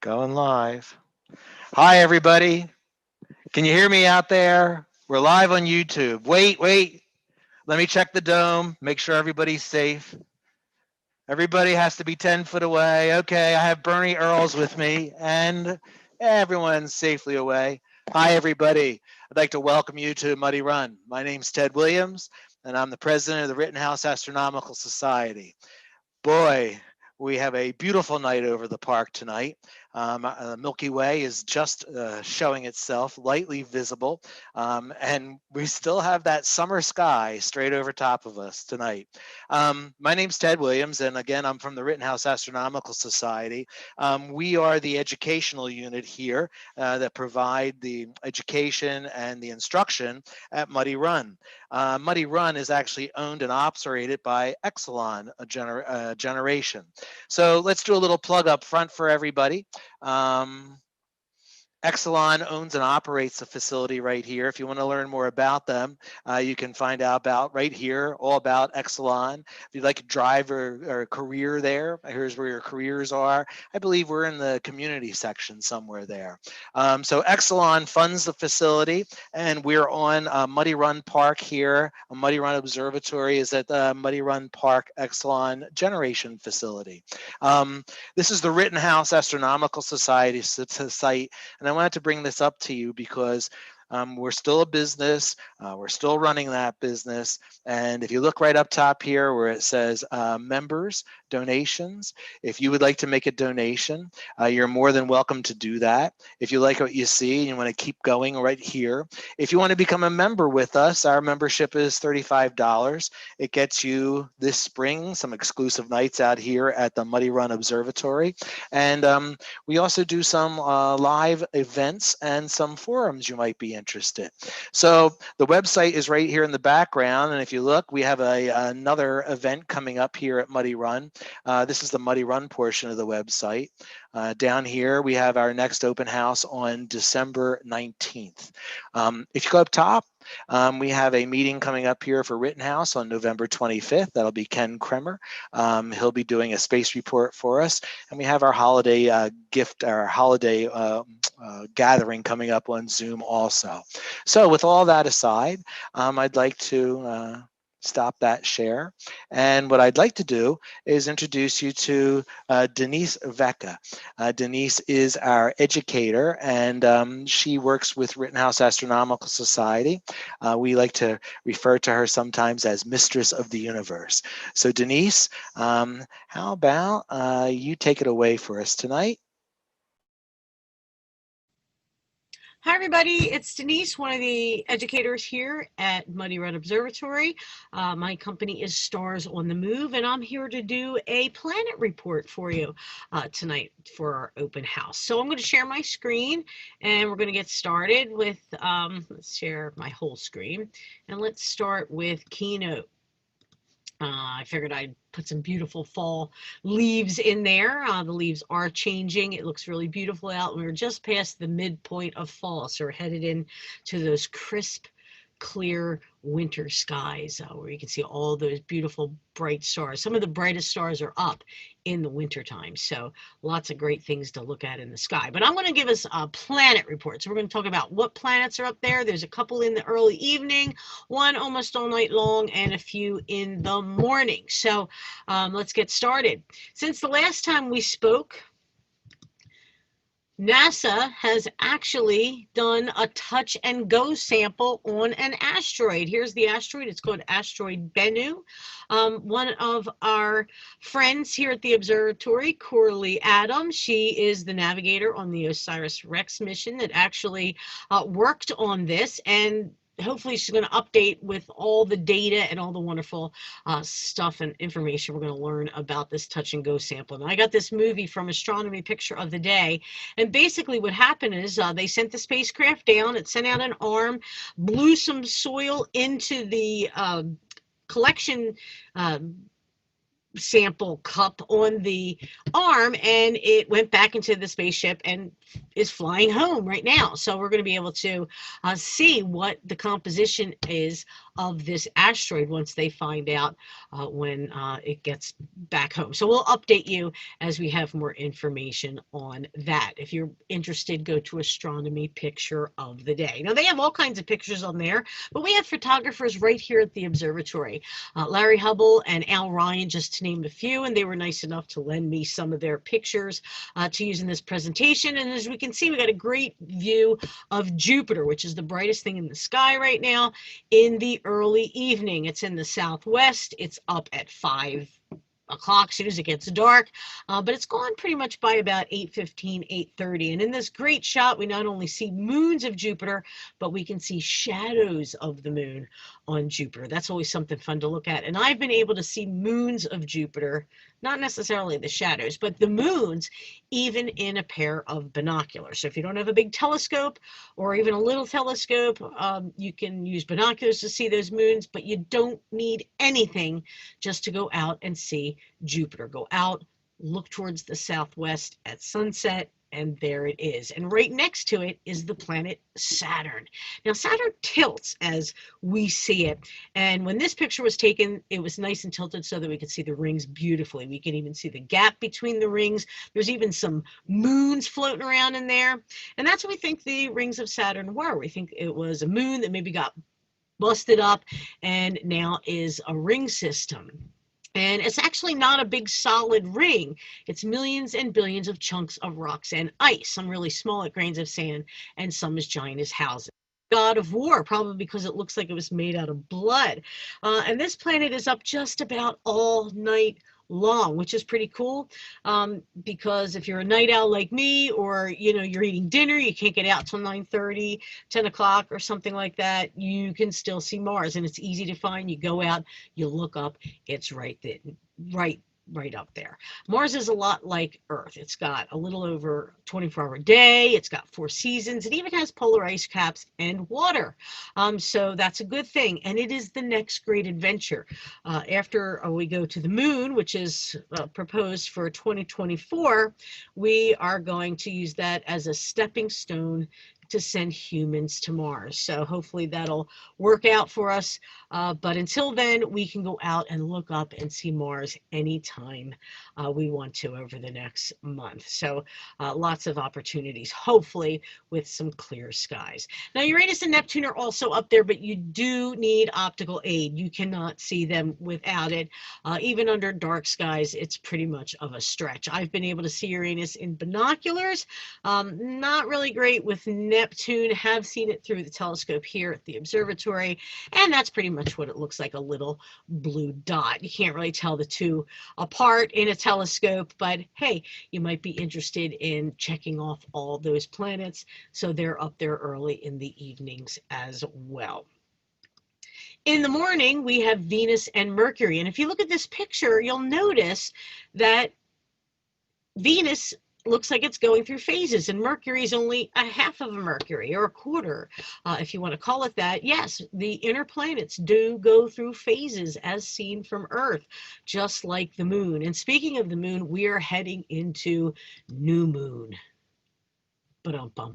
Going live. Hi, everybody. Can you hear me out there? We're live on YouTube. Wait. Let me check the dome, make sure everybody's safe. Everybody has to be 10 foot away. Okay, I have Bernie Earls with me, and everyone's safely away. Hi, everybody. I'd like to welcome you to Muddy Run. My name's Ted Williams, and I'm the president of the Rittenhouse Astronomical Society. Boy, we have a beautiful night over the park tonight. The Milky Way is just showing itself, lightly visible, and we still have that summer sky straight over top of us tonight. My name's Ted Williams, and again, I'm from the Rittenhouse Astronomical Society. We are the educational unit here that provide the education and the instruction at Muddy Run. Muddy Run is actually owned and operated by Exelon Generation. So let's do a little plug up front for everybody. Exelon owns and operates the facility right here. If you want to learn more about them, you can find out about right here, all about Exelon. If you'd like to drive or career there, here's where your careers are. I believe we're in the community section somewhere there. So Exelon funds the facility, and we're on Muddy Run Park here. Muddy Run Observatory is at the Muddy Run Park Exelon Generation Facility. This is the Rittenhouse Astronomical Society site, and I wanted to bring this up to you because we're still a business. We're still running that business. And if you look right up top here where it says members, donations, if you would like to make a donation, you're more than welcome to do that. If you like what you see and you want to keep going right here. If you want to become a member with us, our membership is $35. It gets you this spring some exclusive nights out here at the Muddy Run Observatory. And we also do some live events and some forums you might be interested. So the website is right here in the background, and if you look, we have another event coming up here at Muddy Run. This is the Muddy Run portion of the website. Down here, we have our next open house on December 19th. If you go up top, we have a meeting coming up here for Rittenhouse on November 25th. That'll be Ken Kremer. He'll be doing a space report for us. And we have our holiday gathering coming up on Zoom also. So with all that aside, I'd like to stop that share. And what I'd like to do is introduce you to Denise Vecca. Denise is our educator, and she works with Rittenhouse Astronomical Society. We like to refer to her sometimes as Mistress of the Universe. So Denise, how about you take it away for us tonight? Hi, everybody. It's Denise, one of the educators here at Muddy Run Observatory. My company is Stars on the Move, and I'm here to do a planet report for you tonight for our open house. So I'm going to share my screen, and we're going to get started with, let's share my whole screen, and let's start with Keynote. I figured I'd put some beautiful fall leaves in there. The leaves are changing. It looks really beautiful out. And we're just past the midpoint of fall. So we're headed in to those crisp, clear winter skies where you can see all those beautiful bright stars. Some of the brightest stars are up in the wintertime. So lots of great things to look at in the sky. But I'm going to give us a planet report. So we're going to talk about what planets are up there. There's a couple in the early evening, one almost all night long, and a few in the morning. So let's get started. Since the last time we spoke, NASA has actually done a touch and go sample on an asteroid. Here's the asteroid. It's called asteroid Bennu. One of our friends here at the observatory, Coralie Adams, she is the navigator on the OSIRIS-REx mission that actually worked on this, and hopefully she's going to update with all the data and all the wonderful stuff and information we're going to learn about this touch and go sample. And I got this movie from Astronomy Picture of the Day, and basically what happened is they sent the spacecraft down, it sent out an arm, blew some soil into the collection sample cup on the arm, and it went back into the spaceship and is flying home right now. So we're going to be able to see what the composition is of this asteroid once they find out when it gets back home. So we'll update you as we have more information on that. If you're interested, go to Astronomy Picture of the Day. Now, they have all kinds of pictures on there, but we have photographers right here at the observatory. Larry Hubble and Al Ryan, just to name a few, and they were nice enough to lend me some of their pictures to use in this presentation. And as we can see, we got a great view of Jupiter, which is the brightest thing in the sky right now in the early evening. It's in the southwest. It's up at 5 o'clock, as soon as it gets dark, but it's gone pretty much by about 8:15, 8:30. And in this great shot, we not only see moons of Jupiter, but we can see shadows of the moon on Jupiter. That's always something fun to look at. And I've been able to see moons of Jupiter, not necessarily the shadows, but the moons, even in a pair of binoculars. So if you don't have a big telescope or even a little telescope, you can use binoculars to see those moons, but you don't need anything just to go out and see Jupiter. Go out, look towards the southwest at sunset, and there it is. And right next to it is the planet Saturn. Now, Saturn tilts as we see it. And when this picture was taken, it was nice and tilted so that we could see the rings beautifully. We can even see the gap between the rings. There's even some moons floating around in there. And that's what we think the rings of Saturn were. We think it was a moon that maybe got busted up and now is a ring system. And it's actually not a big solid ring. It's millions and billions of chunks of rocks and ice, some really small grains of sand, and some as giant as houses. God of war, probably because it looks like it was made out of blood. And this planet is up just about all night long, which is pretty cool, because if you're a night owl like me, or you're eating dinner, you can't get out till 9:30, 10 o'clock or something like that, you can still see Mars, and it's easy to find. You go out, you look up, it's right there, right up there. Mars is a lot like Earth. It's got a little over 24-hour day. It's got 4 seasons. It even has polar ice caps and water. So that's a good thing. And it is the next great adventure. After we go to the moon, which is proposed for 2024, we are going to use that as a stepping stone to send humans to Mars. So hopefully that'll work out for us. But until then, we can go out and look up and see Mars anytime we want to over the next month. So lots of opportunities, hopefully with some clear skies. Now, Uranus and Neptune are also up there, but you do need optical aid. You cannot see them without it. Even under dark skies, it's pretty much of a stretch. I've been able to see Uranus in binoculars. Not really great with Neptune. Have seen it through the telescope here at the observatory, and that's pretty much what it looks like, a little blue dot. You can't really tell the two apart in a telescope, but hey, you might be interested in checking off all those planets, so they're up there early in the evenings as well. In the morning, we have Venus and Mercury, and if you look at this picture, you'll notice that Venus looks like it's going through phases, and Mercury is only a half of a Mercury, or a quarter, if you want to call it that. Yes, the inner planets do go through phases as seen from Earth, just like the moon. And speaking of the moon, we are heading into new moon.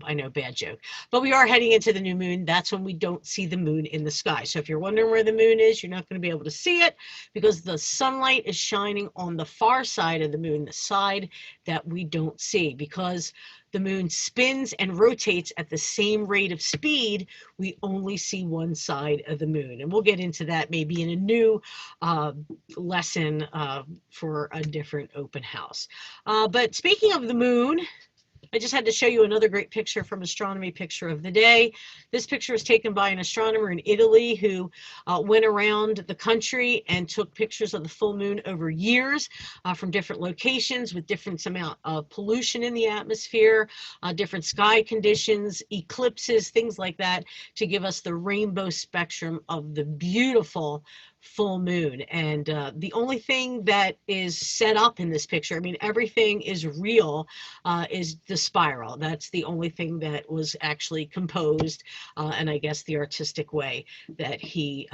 I know, bad joke. But we are heading into the new moon. That's when we don't see the moon in the sky. So if you're wondering where the moon is, you're not going to be able to see it because the sunlight is shining on the far side of the moon, the side that we don't see. Because the moon spins and rotates at the same rate of speed, we only see one side of the moon. And we'll get into that maybe in a new lesson for a different open house. But speaking of the moon, I just had to show you another great picture from Astronomy Picture of the Day. This picture was taken by an astronomer in Italy who went around the country and took pictures of the full moon over years from different locations with different amount of pollution in the atmosphere, different sky conditions, eclipses, things like that, to give us the rainbow spectrum of the beautiful full moon. And the only thing that is set up in this picture, I mean, everything is real, is the spiral. That's the only thing that was actually composed, and I guess the artistic way that he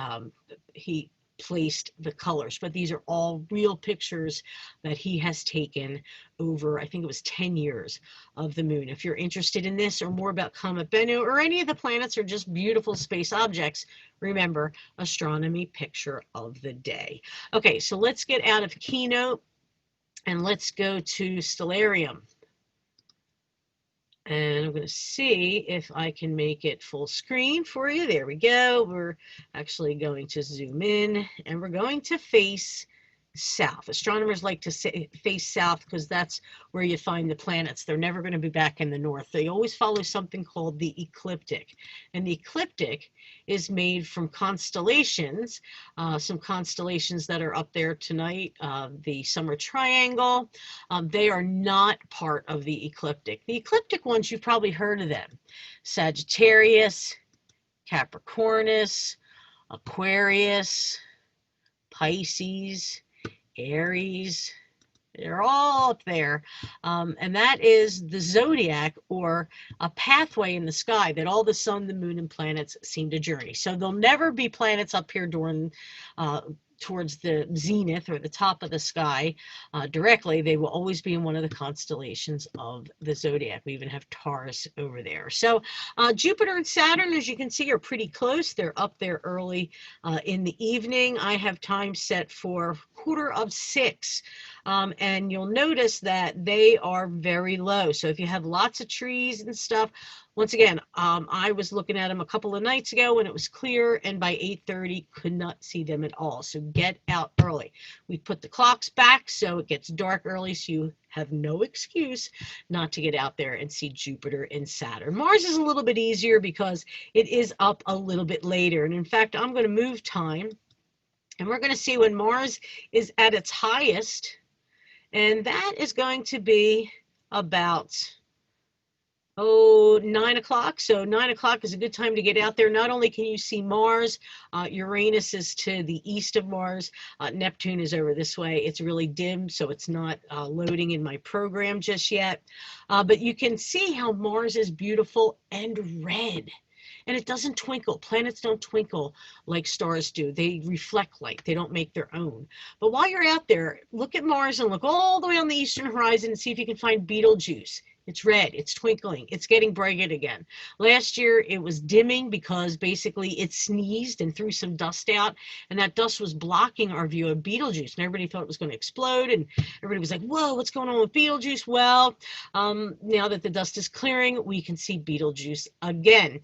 placed the colors, but these are all real pictures that he has taken over, I think it was 10 years of the moon. If you're interested in this or more about Comet Bennu or any of the planets or just beautiful space objects, remember, astronomy picture of the day. Okay, so let's get out of Keynote and let's go to Stellarium. And I'm going to see if I can make it full screen for you. There we go. We're actually going to zoom in and we're going to face south. Astronomers like to face south because that's where you find the planets. They're never going to be back in the north. They always follow something called the ecliptic. And the ecliptic is made from constellations, some constellations that are up there tonight, the Summer Triangle. They are not part of the ecliptic. The ecliptic ones, you've probably heard of them. Sagittarius, Capricornus, Aquarius, Pisces, Aries, they're all up there. And that is the zodiac, or a pathway in the sky that all the sun, the moon, and planets seem to journey. So there'll never be planets up here during towards the zenith or the top of the sky directly. They will always be in one of the constellations of the zodiac. We even have Taurus over there. So Jupiter and Saturn, as you can see, are pretty close. They're up there early in the evening. I have time set for 5:45. And you'll notice that they are very low. So if you have lots of trees and stuff, once again, I was looking at them a couple of nights ago when it was clear, and by 8:30 could not see them at all. So get out early. We put the clocks back so it gets dark early, so you have no excuse not to get out there and see Jupiter and Saturn. Mars is a little bit easier because it is up a little bit later. And in fact, I'm going to move time, and we're going to see when Mars is at its highest. And that is going to be about 9 o'clock. So 9 o'clock is a good time to get out there. Not only can you see Mars, Uranus is to the east of Mars. Neptune is over this way. It's really dim, so it's not loading in my program just yet. But you can see how Mars is beautiful and red. And it doesn't twinkle. Planets don't twinkle like stars do. They reflect light. They don't make their own. But while you're out there, look at Mars and look all the way on the eastern horizon and see if you can find Betelgeuse. It's red, it's twinkling, it's getting bright again. Last year it was dimming because basically it sneezed and threw some dust out, and that dust was blocking our view of Betelgeuse, and everybody thought it was going to explode, and everybody was like, whoa, what's going on with Betelgeuse? Well, now that the dust is clearing, we can see Betelgeuse again.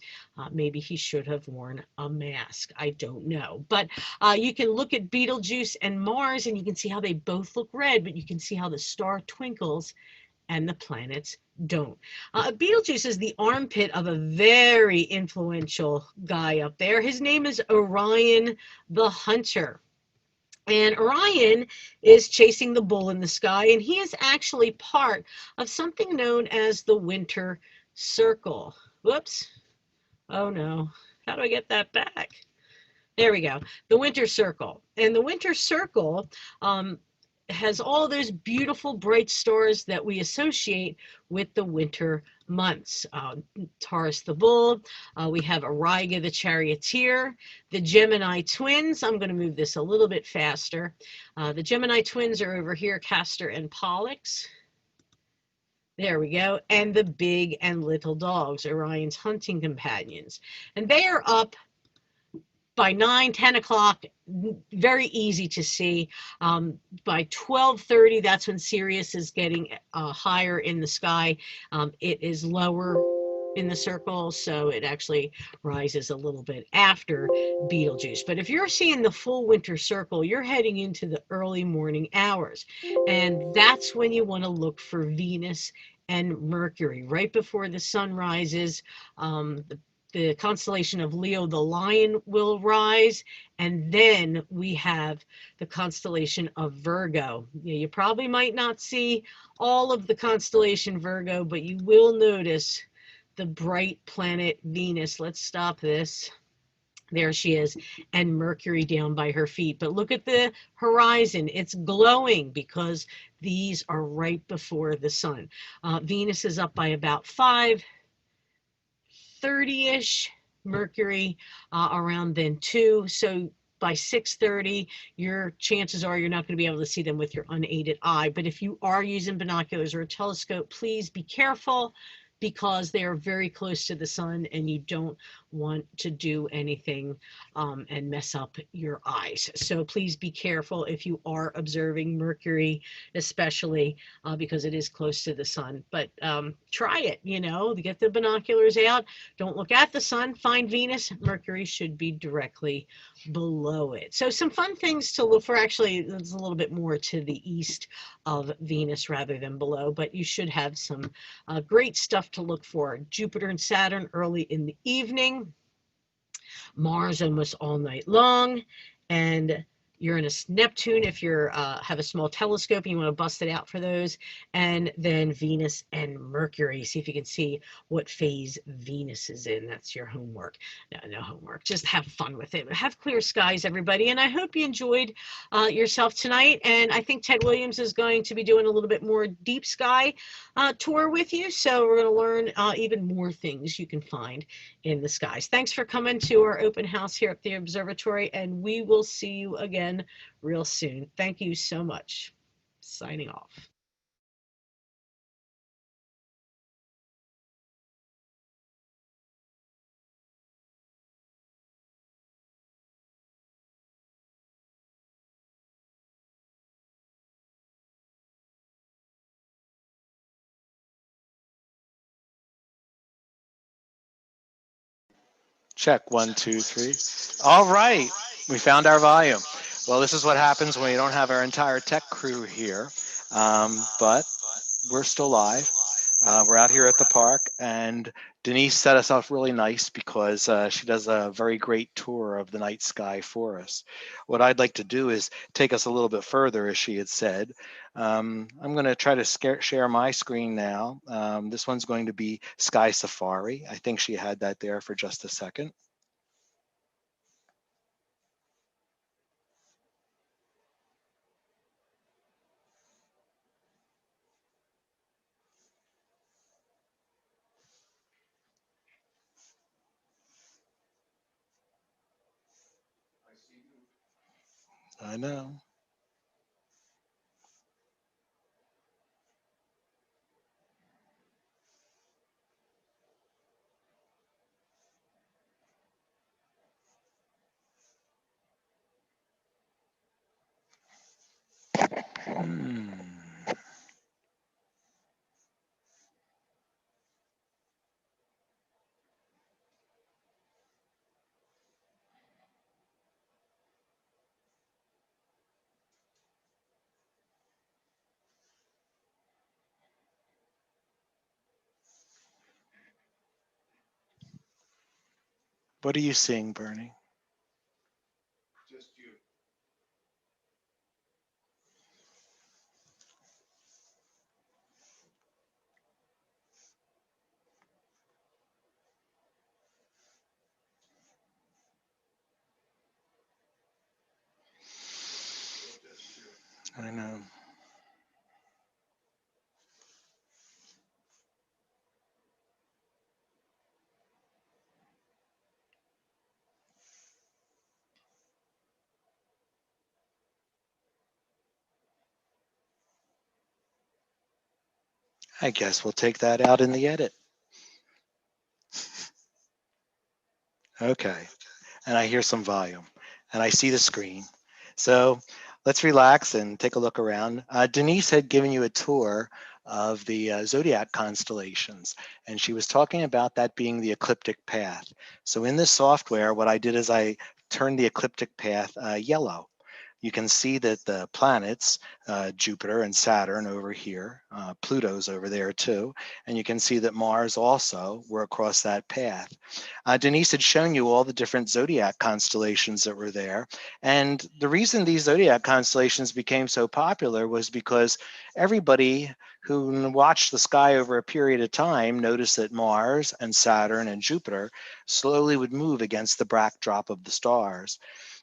Maybe he should have worn a mask. I don't know. But you can look at Betelgeuse and Mars, and you can see how they both look red, but you can see how the star twinkles and the planets don't. Betelgeuse is the armpit of a very influential guy up there. His name is Orion the Hunter. And Orion is chasing the bull in the sky, and he is actually part of something known as the Winter Circle. Whoops. Oh no. How do I get that back? There we go. The Winter Circle. And the Winter Circle has all those beautiful bright stars that we associate with the winter months. Taurus the bull, we have Auriga the charioteer, the Gemini twins. I'm going to move this a little bit faster. The Gemini twins are over here, Castor and Pollux. There we go. And the big and little dogs, Orion's hunting companions. And they are up by 9, 10 o'clock, very easy to see. By 12:30, that's when Sirius is getting higher in the sky. It is lower in the circle, so it actually rises a little bit after Betelgeuse. But if you're seeing the full winter circle, you're heading into the early morning hours. And that's when you want to look for Venus and Mercury. Right before the sun rises, the constellation of Leo the Lion will rise, and then we have the constellation of Virgo. You probably might not see all of the constellation Virgo, but you will notice the bright planet Venus. Let's stop this. There she is, and Mercury down by her feet. But look at the horizon. It's glowing because these are right before the sun. Venus is up by about 5:30-ish, Mercury around then 2. So by 6:30, your chances are you're not going to be able to see them with your unaided eye. But if you are using binoculars or a telescope, please be careful because they are very close to the sun and you don't want to do anything and mess up your eyes. So please be careful if you are observing Mercury, especially because it is close to the sun. But try it, get the binoculars out. Don't look at the sun, find Venus. Mercury should be directly below it. So some fun things to look for. Actually, it's a little bit more to the east of Venus rather than below, but you should have some great stuff to look for. Jupiter and Saturn early in the evening, Mars almost all night long, and Uranus, Neptune, if you have a small telescope and you want to bust it out for those, and then Venus and Mercury. See if you can see what phase Venus is in. That's your homework. No homework. Just have fun with it. Have clear skies, everybody, and I hope you enjoyed yourself tonight. And I think Ted Williams is going to be doing a little bit more deep sky tour with you, so we're going to learn even more things you can find in the skies. Thanks for coming to our open house here at the observatory, and we will see you again real soon. Thank you so much. Signing off. Check 1, 2, 3. All right, we found our volume. Well, this is what happens when you don't have our entire tech crew here, but we're still live. We're out here at the park, and Denise set us off really nice because she does a very great tour of the night sky for us. What I'd like to do is take us a little bit further, as she had said. I'm going to try to share my screen now. This one's going to be Sky Safari. I think she had that there for just a second. I know. Hmm. What are you seeing, Bernie? I know. I guess we'll take that out in the edit. Okay. And I hear some volume and I see the screen. So let's relax and take a look around. Denise had given you a tour of the zodiac constellations, and she was talking about that being the ecliptic path. So in this software, what I did is I turned the ecliptic path yellow. You can see that the planets, Jupiter and Saturn over here, Pluto's over there too, and you can see that Mars also were across that path. Denise had shown you all the different zodiac constellations that were there, and the reason these zodiac constellations became so popular was because everybody who watched the sky over a period of time noticed that Mars and Saturn and Jupiter slowly would move against the backdrop of the stars.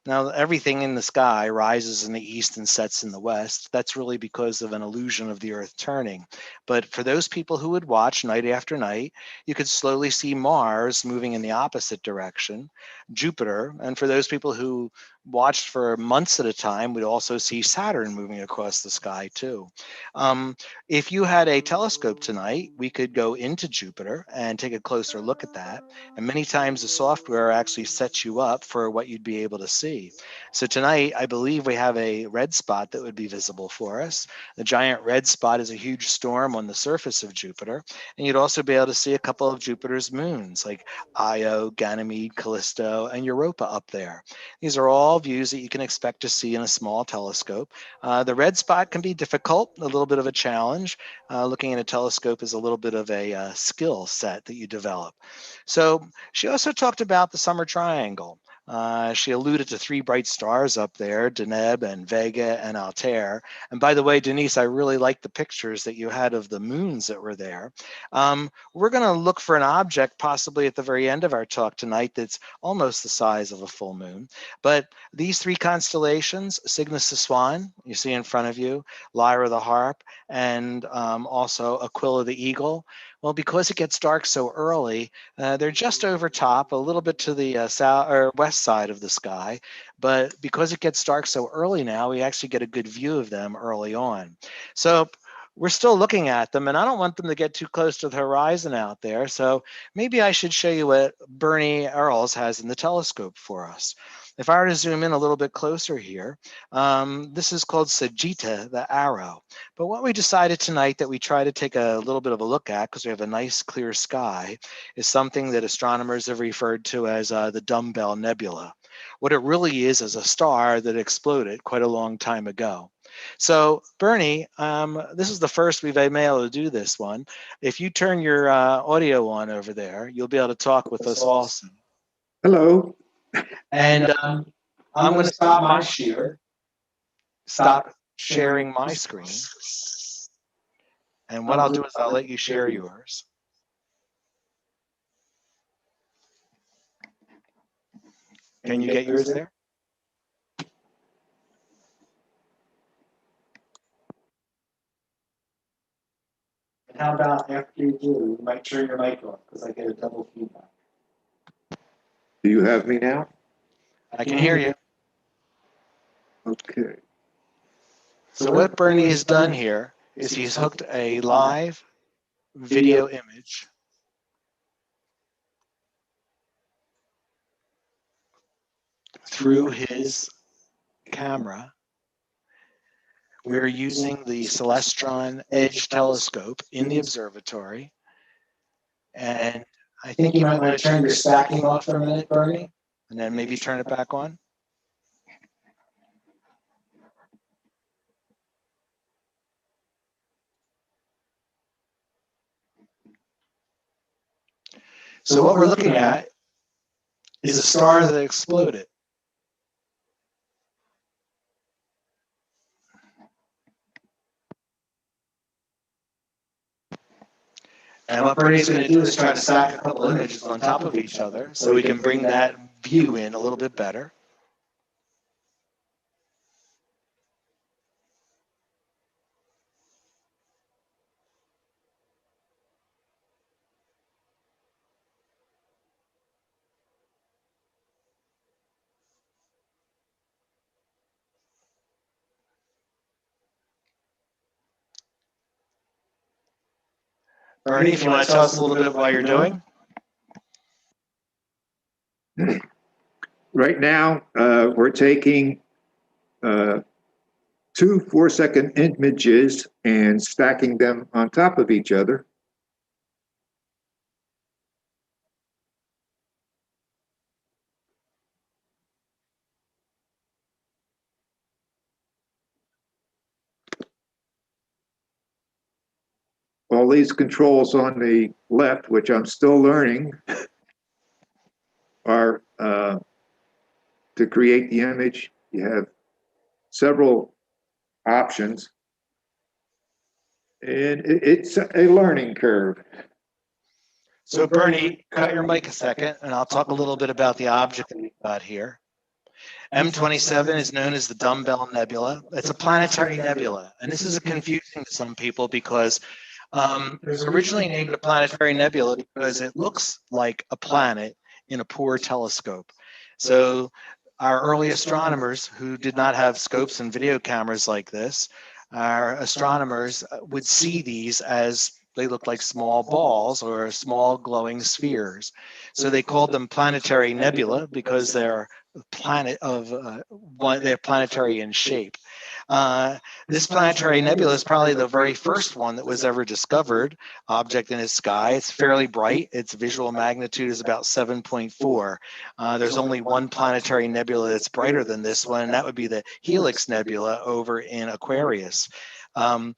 Now, everything in the sky rises in the east and sets in the west. That's really because of an illusion of the Earth turning. But for those people who would watch night after night, you could slowly see Mars moving in the opposite direction, Jupiter, and for those people who watched for months at a time, we'd also see Saturn moving across the sky too. Um, if you had a telescope tonight, we could go into Jupiter and take a closer look at that. And many times the software actually sets you up for what you'd be able to see. So tonight, I believe we have a red spot that would be visible for us. The giant red spot is a huge storm on the surface of Jupiter. And you'd also be able to see a couple of Jupiter's moons like Io, Ganymede, Callisto, and Europa up there. These are all views that you can expect to see in a small telescope. The red spot can be difficult, a little bit of a challenge. Looking at a telescope is a little bit of a skill set that you develop. So she also talked about the summer triangle. She alluded to three bright stars up there, Deneb and Vega and Altair. And by the way, Denise, I really like the pictures that you had of the moons that were there. We're going to look for an object possibly at the very end of our talk tonight that's almost the size of a full moon. But these three constellations, Cygnus the Swan, you see in front of you, Lyra the Harp, and also Aquila the Eagle. Well, because it gets dark so early, they're just over top, a little bit to the south or west side of the sky. But because it gets dark so early now, we actually get a good view of them early on. So we're still looking at them, and I don't want them to get too close to the horizon out there. So maybe I should show you what Bernie Earls has in the telescope for us. If I were to zoom in a little bit closer here, this is called Sagitta, the arrow. But what we decided tonight that we try to take a little bit of a look at, because we have a nice clear sky, is something that astronomers have referred to as the Dumbbell Nebula. What it really is a star that exploded quite a long time ago. So Bernie, this is the first we've been able to do this one. If you turn your audio on over there, you'll be able to talk with us also. Hello. And I'm going to stop sharing my screen. And what I'll do is I'll let you share yours. Can you get yours there? And how about after you do, you might turn your mic off because I get a double feedback. Do you have me now? I can hear you. Okay. So what Bernie has done here is he's hooked a live video image through his camera. We're using the Celestron Edge telescope in the observatory. And I think you might want to turn your stacking off for a minute, Bernie, and then maybe turn it back on. So what we're looking at is a star that exploded. And what Bernie's going to do is try to stack a couple images on top of each other so we can bring that view in a little bit better. Bernie, if you want to tell us a little bit what you're doing. Right now, we're taking 2 4-second images and stacking them on top of each other. All these controls on the left, which I'm still learning, are to create the image. You have several options, and it's a learning curve. So Bernie, cut your mic a second, and I'll talk a little bit about the object that we've got here. M27 is known as the Dumbbell Nebula. It's a planetary nebula, and this is confusing to some people because it was originally named a planetary nebula because it looks like a planet in a poor telescope. So Our early astronomers who did not have scopes and video cameras like this, our astronomers would see these as they looked like small balls or small glowing spheres. So they called them planetary nebula because they're planet of they're planetary in shape. Uh, this planetary nebula is probably the very first one that was ever discovered object in the sky. It's fairly bright. Its visual magnitude is about 7.4. There's only one planetary nebula that's brighter than this one, and that would be the Helix Nebula over in Aquarius. Um,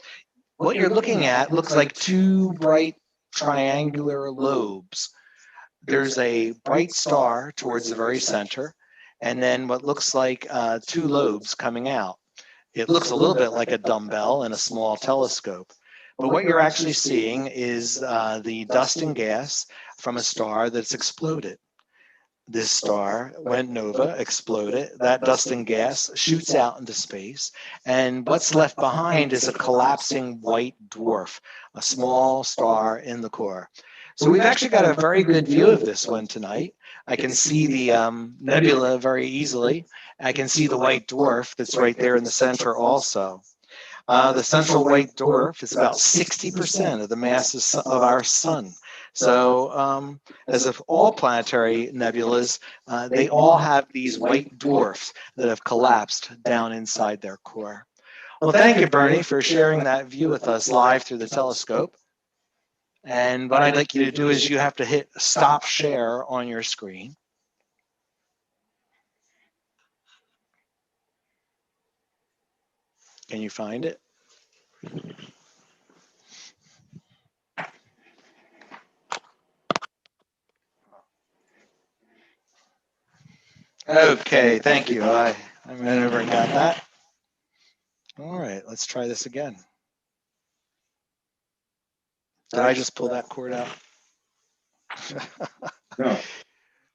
what you're looking at looks like two bright triangular lobes. There's a bright star towards the very center, and then what looks like two lobes coming out. It looks a little bit like a dumbbell in a small telescope. But what you're actually seeing is the dust and gas from a star that's exploded. This star went nova, exploded. That dust and gas shoots out into space. And what's left behind is a collapsing white dwarf, a small star in the core. So we've actually got a very good view of this one tonight. I can see the nebula very easily. I can see the white dwarf that's right there in the center also. The central white dwarf is about 60% of the mass of our sun. So as of all planetary nebulas, they all have these white dwarfs that have collapsed down inside their core. Well, thank you, Bernie, for sharing that view with us live through the telescope. And what I'd like you to do is you have to hit stop share on your screen. Can you find it? Okay, thank you. I went over and got that. All right, let's try this again. Did I just pull that cord out? No.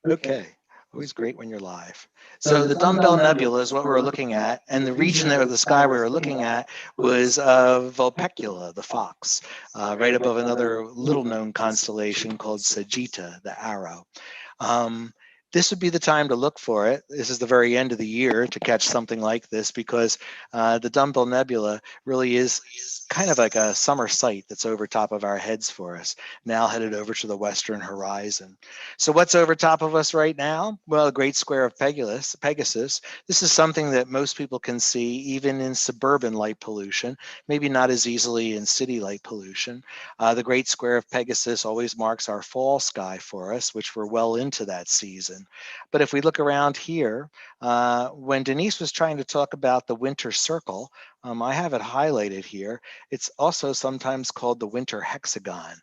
Okay, always great when you're live. So the Dumbbell Nebula is what we were looking at, and the region of the sky we were looking at was Vulpecula, the fox, right above another little-known constellation called Sagitta, the arrow. This would be the time to look for it. This is the very end of the year to catch something like this because the Dumbbell Nebula really is kind of like a summer sight that's over top of our heads for us, now headed over to the western horizon. So what's over top of us right now? Well, a great square of Pegasus. This is something that most people can see even in suburban light pollution, maybe not as easily in city light pollution. The great square of Pegasus always marks our fall sky for us, which we're well into that season. But if we look around here, when Denise was trying to talk about the winter circle, I have it highlighted here. It's also sometimes called the winter hexagon.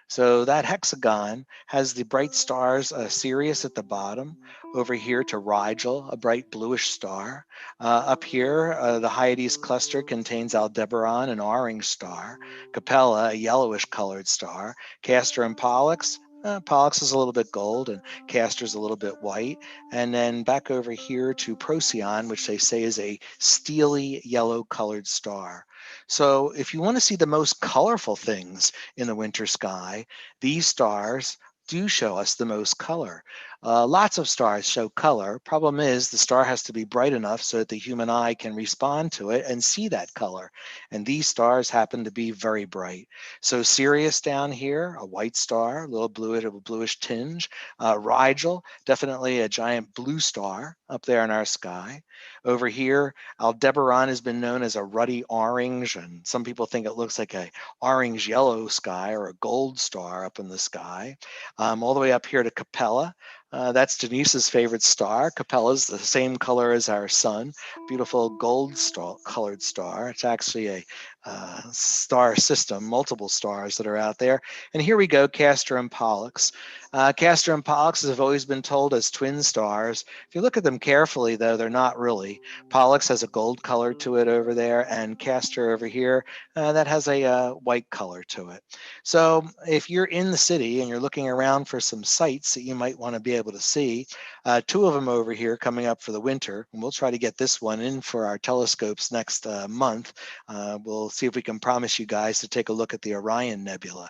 So that hexagon has the bright stars Sirius at the bottom, over here to Rigel, a bright bluish star. Up here, the Hyades cluster contains Aldebaran, an orange star, Capella, a yellowish colored star, Castor and Pollux. Pollux is a little bit gold and Castor's a little bit white. And then back over here to Procyon, which they say is a steely yellow colored star. So if you want to see the most colorful things in the winter sky, these stars do show us the most color. Lots of stars show color. Problem is the star has to be bright enough so that the human eye can respond to it and see that color. And these stars happen to be very bright. So Sirius down here, a white star, a little bluish tinge. Rigel, definitely a giant blue star up there in our sky. Over here, Aldebaran has been known as a ruddy orange, and some people think it looks like a orange yellow sky or a gold star up in the sky. All the way up here to Capella. That's Denise's favorite star. Capella's the same color as our sun, beautiful gold colored star. It's actually a star system, multiple stars that are out there. And here we go, Castor and Pollux. Castor and Pollux have always been told as twin stars. If you look at them carefully, though, they're not really. Pollux has a gold color to it over there, and Castor over here, that has a white color to it. So if you're in the city and you're looking around for some sights that you might want to be able to see, two of them over here coming up for the winter, and we'll try to get this one in for our telescopes next month. We'll see if we can promise you guys to take a look at the Orion Nebula.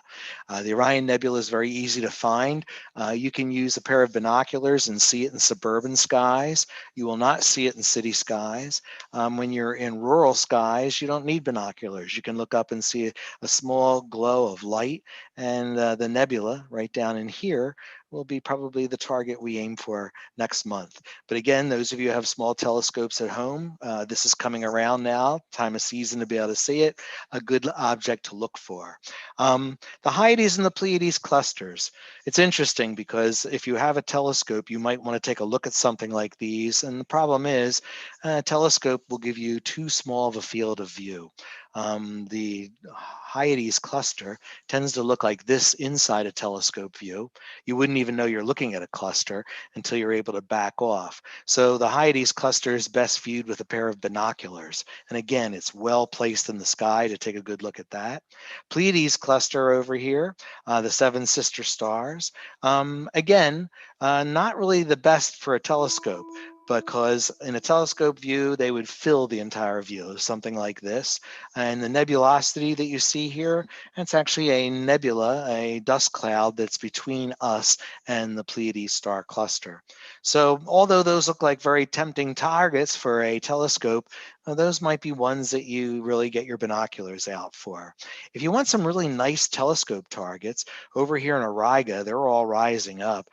The Orion Nebula is very easy to find. You can use a pair of binoculars and see it in suburban skies. You will not see it in city skies. When you're in rural skies, you don't need binoculars. You can look up and see a small glow of light, and the nebula right down in here will be probably the target we aim for next month. But again, those of you who have small telescopes at home, this is coming around now, time of season to be able to see it, a good object to look for. The Hyades and the Pleiades clusters. It's interesting because if you have a telescope, you might want to take a look at something like these. And the problem is, a telescope will give you too small of a field of view. The Hyades cluster tends to look like this inside a telescope view. You wouldn't even know you're looking at a cluster until you're able to back off. So the Hyades cluster is best viewed with a pair of binoculars. And again, it's well placed in the sky to take a good look at that. Pleiades cluster over here, the seven sister stars. Again, not really the best for a telescope, because in a telescope view, they would fill the entire view, something like this. And the nebulosity that you see here, that's actually a nebula, a dust cloud that's between us and the Pleiades star cluster. So although those look like very tempting targets for a telescope, those might be ones that you really get your binoculars out for. If you want some really nice telescope targets, over here in Auriga, they're all rising up.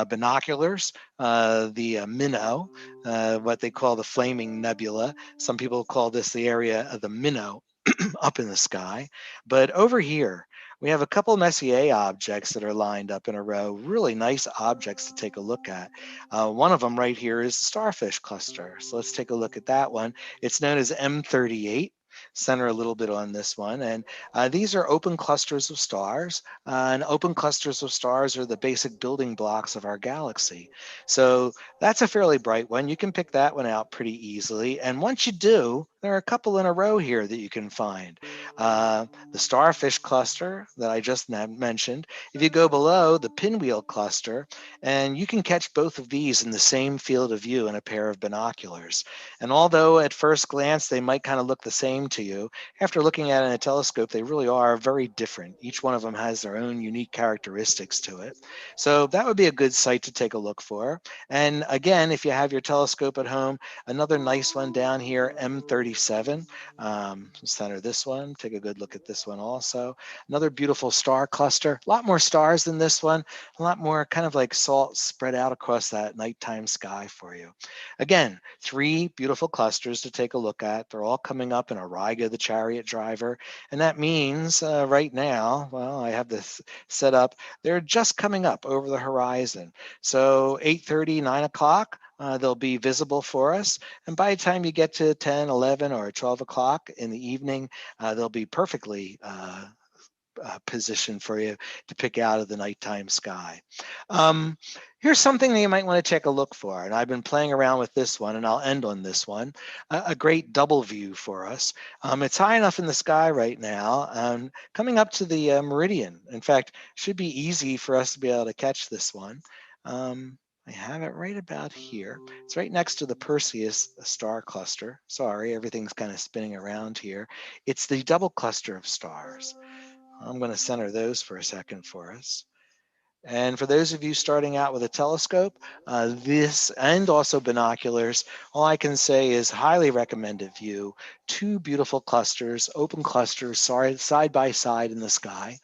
Binoculars, the minnow, what they call the flaming nebula. Some people call this the area of the minnow up in the sky. But over here, we have a couple Messier objects that are lined up in a row, really nice objects to take a look at. One of them right here is the starfish cluster. So let's take a look at that one. It's known as M38. Center a little bit on this one. And these are open clusters of stars. And open clusters of stars are the basic building blocks of our galaxy. So that's a fairly bright one. You can pick that one out pretty easily. And once you do, there are a couple in a row here that you can find. The starfish cluster that I just mentioned. If you go below, the pinwheel cluster, and you can catch both of these in the same field of view in a pair of binoculars. And although at first glance they might kind of look the same to you, after looking at it in a telescope, they really are very different. Each one of them has their own unique characteristics to it. So that would be a good site to take a look for. And again, if you have your telescope at home, another nice one down here, M37. Center this one, take a good look at this one also. Another beautiful star cluster, a lot more stars than this one, a lot more kind of like salt spread out across that nighttime sky for you. Again, three beautiful clusters to take a look at. They're all coming up in Auriga, the chariot driver. And that means right now, well, I have this set up, they're just coming up over the horizon. So 8:30, 9 o'clock, they'll be visible for us. And by the time you get to 10, 11, or 12 o'clock in the evening, they'll be perfectly position for you to pick out of the nighttime sky. Here's something that you might want to take a look for, and I've been playing around with this one, and I'll end on this one. A great double view for us. It's high enough in the sky right now, coming up to the meridian. In fact, should be easy for us to be able to catch this one. I have it right about here. It's right next to the Perseus star cluster. Sorry, everything's kind of spinning around here. It's the double cluster of stars. I'm going to center those for a second for us. And for those of you starting out with a telescope, this and also binoculars, all I can say is highly recommended view. Two beautiful clusters, open clusters, side by side in the sky.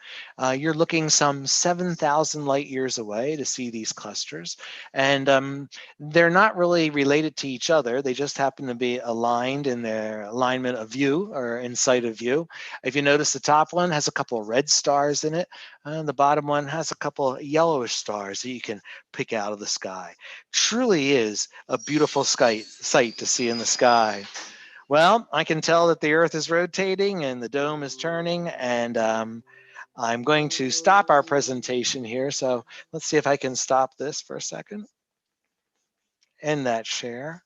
You're looking some 7,000 light years away to see these clusters. And they're not really related to each other. They just happen to be aligned in their alignment of view or in sight of view. If you notice, the top one has a couple of red stars in it. And the bottom one has a couple of yellowish stars that you can pick out of the sky. Truly is a beautiful sight to see in the sky. Well, I can tell that the Earth is rotating and the dome is turning, and I'm going to stop our presentation here. So let's see if I can stop this for a second. End that share.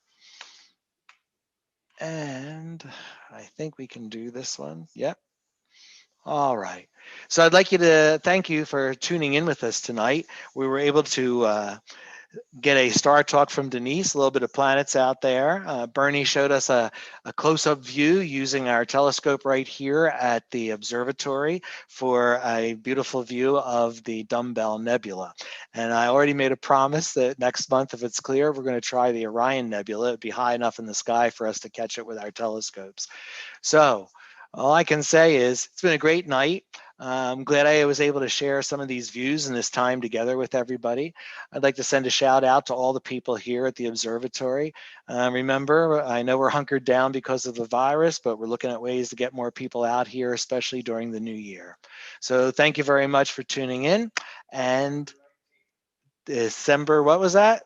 And I think we can do this one. Yep. All right. So I'd like you to thank you for tuning in with us tonight. We were able to get a star talk from Denise, a little bit of planets out there. Bernie showed us a close-up view using our telescope right here at the observatory for a beautiful view of the Dumbbell Nebula. And I already made a promise that next month, if it's clear, we're going to try the Orion Nebula. It'd be high enough in the sky for us to catch it with our telescopes. So all I can say is it's been a great night. I'm glad I was able to share some of these views and this time together with everybody. I'd like to send a shout out to all the people here at the observatory. Remember, I know we're hunkered down because of the virus, but we're looking at ways to get more people out here, especially during the new year. So thank you very much for tuning in. And December, what was that?